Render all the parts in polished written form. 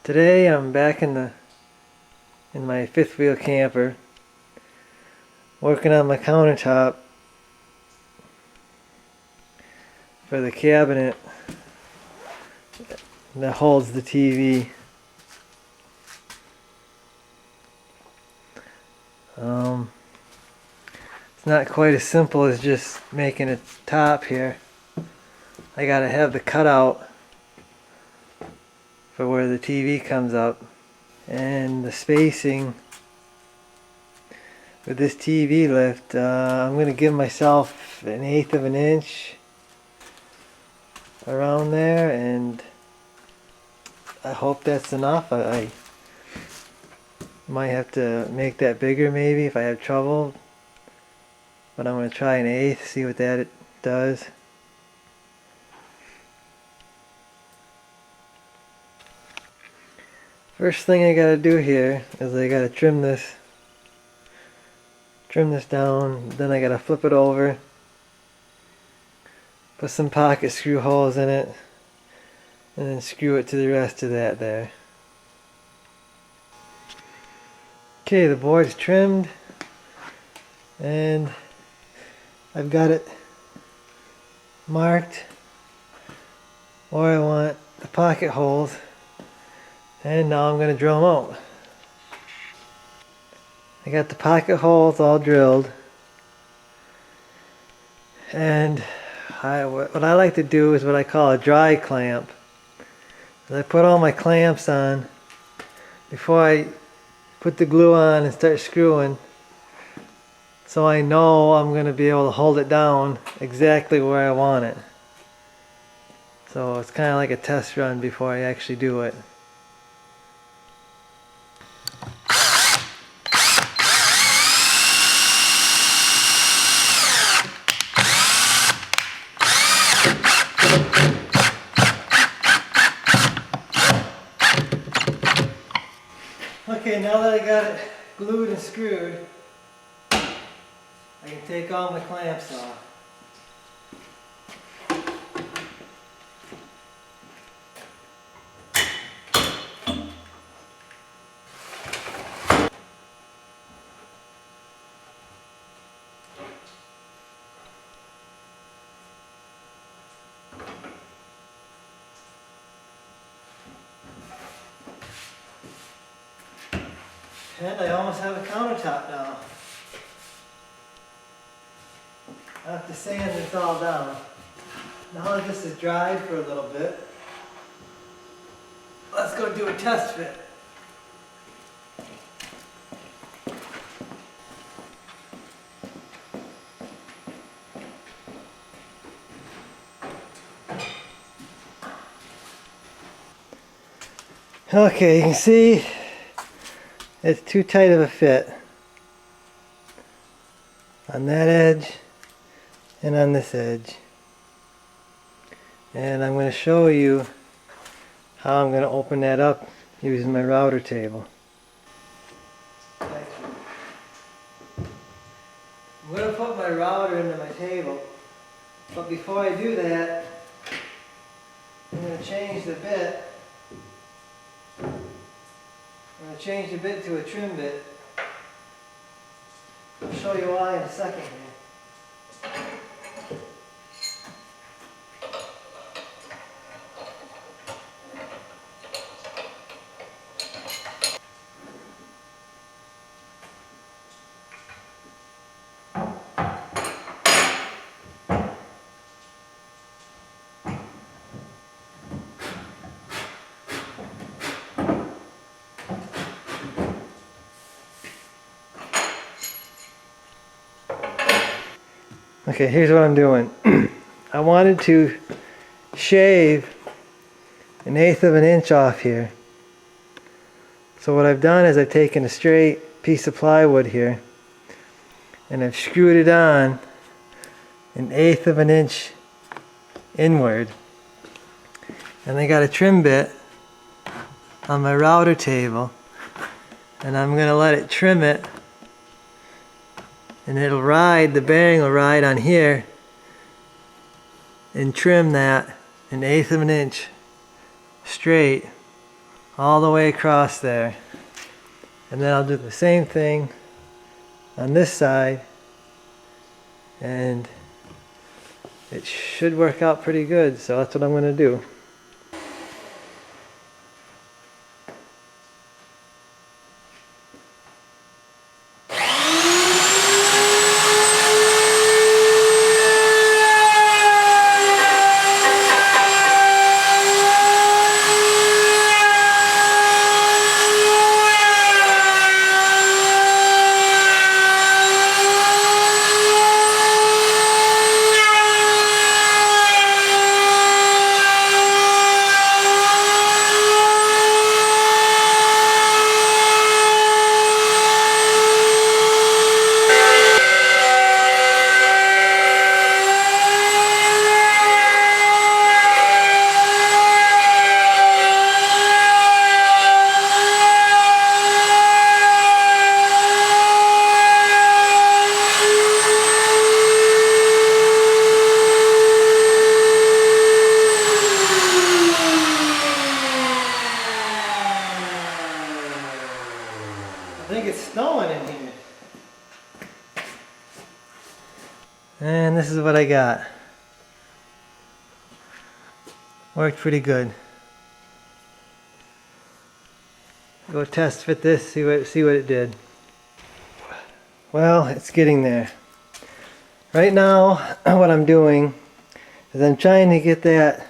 Today I'm back in my fifth wheel camper, working on my countertop for the cabinet that holds the TV. It's not quite as simple as just making a top here. I gotta have the cutout for where the TV comes up, and the spacing with this TV lift. I'm gonna give myself 1/8 of an inch around there, and I hope that's enough. I might have to make that bigger maybe if I have trouble, but I'm going to try 1/8, see what that does. First thing I got to do here is I got to trim this down, then I got to flip it over, put some pocket screw holes in it, and then screw it to the rest of that there. Okay, the board's trimmed, and I've got it marked where I want the pocket holes, and now I'm going to drill them out. I got the pocket holes all drilled, and what I like to do is what I call a dry clamp. I put all my clamps on before I put the glue on and start screwing, so I know I'm going to be able to hold it down exactly where I want it. So it's kind of like a test run before I actually do it. Okay, now that I got it glued and screwed, I can take all my clamps off. And I almost have a countertop now. I have to sand this all down. Now that this is dried for a little bit, let's go do a test fit. Okay, you can see it's too tight of a fit on that edge and on this edge. And I'm going to show you how I'm going to open that up using my router table. I'm going to put my router into my table, but before I do that, I'm going to change the bit. I'm going to change the bit to a trim bit. I'll show you why in a second here. Okay, here's what I'm doing. I wanted to shave 1/8 of an inch off here. So what I've done is I've taken a straight piece of plywood here and I've screwed it on 1/8 of an inch inward. And I got a trim bit on my router table, and I'm going to let it trim it, and it'll ride, the bearing will ride on here and trim that 1/8 of an inch straight all the way across there. And then I'll do the same thing on this side, and it should work out pretty good, so that's what I'm going to do. I think it's snowing in here. And this is what I got. Worked pretty good. Go test fit this, see what it did. Well, it's getting there. Right now, what I'm doing is I'm trying to get that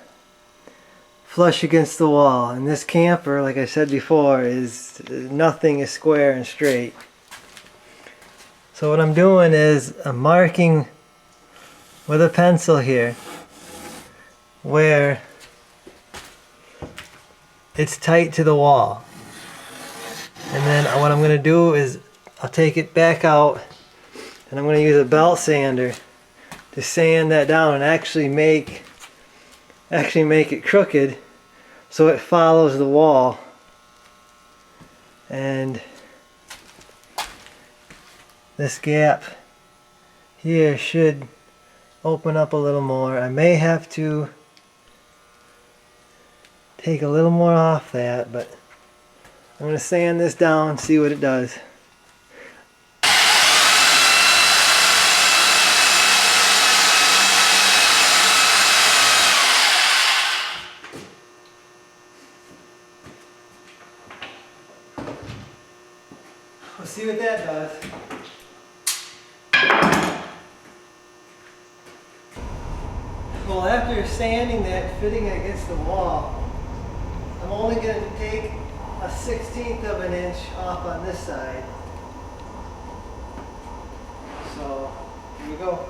flush against the wall. And this camper, like I said before, is nothing is square and straight. So what I'm doing is I'm marking with a pencil here where it's tight to the wall. And then what I'm going to do is I'll take it back out and I'm going to use a belt sander to sand that down and actually make it crooked so it follows the wall. And this gap here should open up a little more. I may have to take a little more off that, but I'm going to sand this down, see what it does. We'll see what that does. Well, after sanding that, fitting it against the wall, I'm only going to take a 1/16 of an inch off on this side. So, here we go.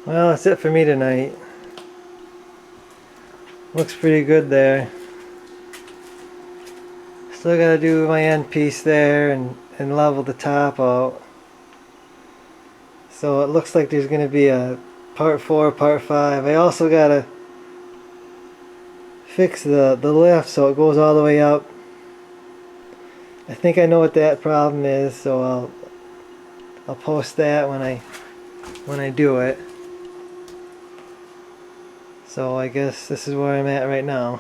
Well, that's it for me tonight. Looks pretty good there. Still gotta do my end piece there and level the top out. So it looks like there's gonna be a part 4, part 5. I also gotta fix the lift so it goes all the way up. I think I know what that problem is, so I'll post that when I do it. So I guess this is where I'm at right now.